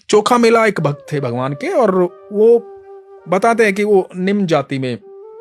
चोखा मेला एक भक्त थे भगवान के, और वो बताते हैं कि वो निम्न जाति में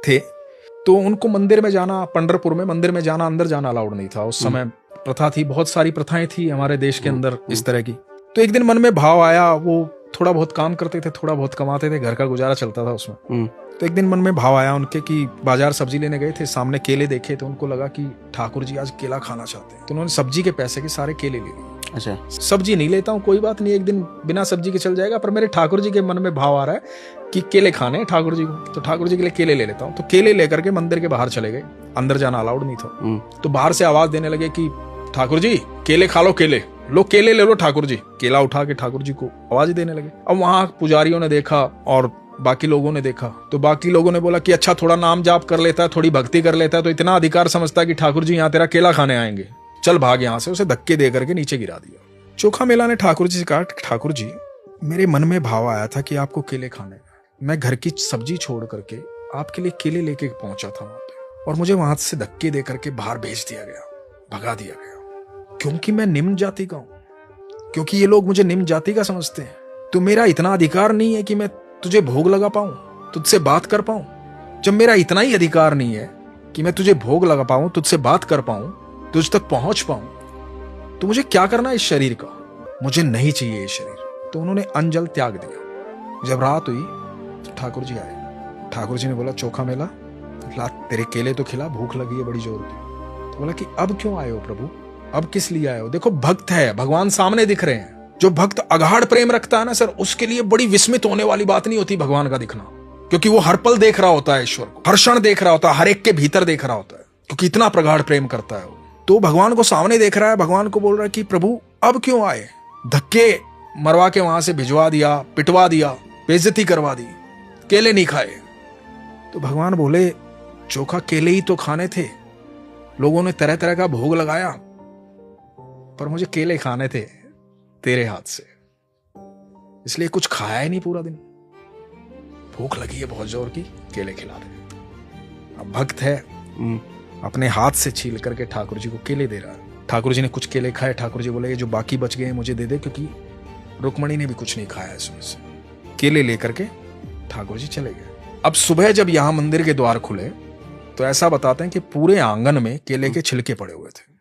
थे, तो उनको मंदिर में जाना, पंढरपुर में मंदिर में जाना, अंदर जाना अलाउड नहीं था। उस समय प्रथा थी, बहुत सारी प्रथाएं थी हमारे देश के अंदर इस तरह की। तो एक दिन मन में भाव आया, वो थोड़ा बहुत काम करते थे, थोड़ा बहुत कमाते थे, घर का गुजारा चलता था उसमें। तो एक दिन मन में भाव आया उनके कि बाजार सब्जी लेने गए थे, सामने केले देखे, तो उनको लगा कि ठाकुर जी आज केला खाना चाहते हैं। तो उन्होंने सब्जी के पैसे के सारे केले ले लिए। अच्छा, सब्जी नहीं लेता हूँ, कोई बात नहीं, एक दिन बिना सब्जी के चल जाएगा, पर मेरे ठाकुर जी के मन में भाव आ रहा है कि केले खाने हैं ठाकुर जी को, तो ठाकुर जी के लिए केले ले लेता हूँ। तो केले लेकर के मंदिर के बाहर चले गए, अंदर जाना अलाउड नहीं था। तो बाहर से आवाज देने लगे कि ठाकुर जी केले खा लो, केले लो, केले ले लो ठाकुर जी। केला उठा के ठाकुर जी को आवाज देने लगे। अब वहां पुजारियों ने देखा और बाकी लोगों ने देखा, तो बाकी लोगों ने बोला कि अच्छा थोड़ा नाम जाप कर लेता है, थोड़ी भक्ति कर लेता है, तो इतना अधिकार समझता है कि ठाकुर जी यहाँ तेरा केला खाने आएंगे, चल भाग यहाँ से। उसे धक्के दे करके नीचे गिरा दिया। चोखा मेला ने ठाकुर जी से कहा, ठाकुर जी मेरे मन में भाव आया था कि आपको केले खाने, मैं घर की सब्जी छोड़ करके आपके लिए केले लेके पहुंचा था वहां पे, और मुझे वहां से धक्के दे करके बाहर भेज दिया गया, भगा दिया गया, क्योंकि मैं निम्न जाति का हूं, क्योंकि ये लोग मुझे निम्न जाति का समझते हैं। तो मेरा इतना अधिकार नहीं है कि मैं तुझे भोग लगा पाऊं, तुझसे बात कर पाऊं। जब मेरा इतना ही अधिकार नहीं है कि मैं तुझे भोग लगा पाऊं, तुझसे बात कर पाऊं, तुझ तक पहुंच पाऊं, तो मुझे क्या करना है इस शरीर का? मुझे नहीं चाहिए ये शरीर। तो उन्होंने अन्न त्याग दिया। जब रात हुई तो ठाकुर जी आए। ठाकुर जी ने बोला, चोखा मेला ला तेरे केले तो खिला, भूख लगी है बड़ी जोर की। तो बोला कि अब क्यों आए हो प्रभु, अब किस लिए आए हो? देखो भक्त है, भगवान सामने दिख रहे हैं। जो भक्त अगाढ़ प्रेम रखता है ना सर, उसके लिए बड़ी विस्मित होने वाली बात नहीं होती भगवान का दिखना, क्योंकि वो हर पल देख रहा होता है ईश्वर को, हर क्षण देख रहा होता है, हर एक के भीतर देख रहा होता है, क्योंकि इतना प्रगाढ़ प्रेम करता है वो। तो भगवान को सामने देख रहा है, भगवान को बोल रहा है कि प्रभु अब क्यों आए? धक्के मरवा के वहां से भिजवा दिया, पिटवा दिया, बेइज्जती करवा दी, केले नहीं खाए। तो भगवान बोले, चोखा केले ही तो खाने थे, लोगों ने तरह तरह का भोग लगाया, पर मुझे केले खाने थे तेरे हाथ से, इसलिए कुछ खाया ही नहीं पूरा दिन। भूख लगी है बहुत जोर की, केले खिला दे। अब भक्त है, अपने हाथ से छील करके ठाकुर जी को केले दे रहा है। ठाकुर जी ने कुछ केले खाए। ठाकुर जी बोले, ये जो बाकी बच गए हैं मुझे दे दे, क्योंकि रुक्मणी ने भी कुछ नहीं खाया इसमें से। केले लेकर के ठाकुर जी चले गए। अब सुबह जब यहां मंदिर के द्वार खुले तो ऐसा बताते हैं कि पूरे आंगन में केले के छिलके पड़े हुए थे।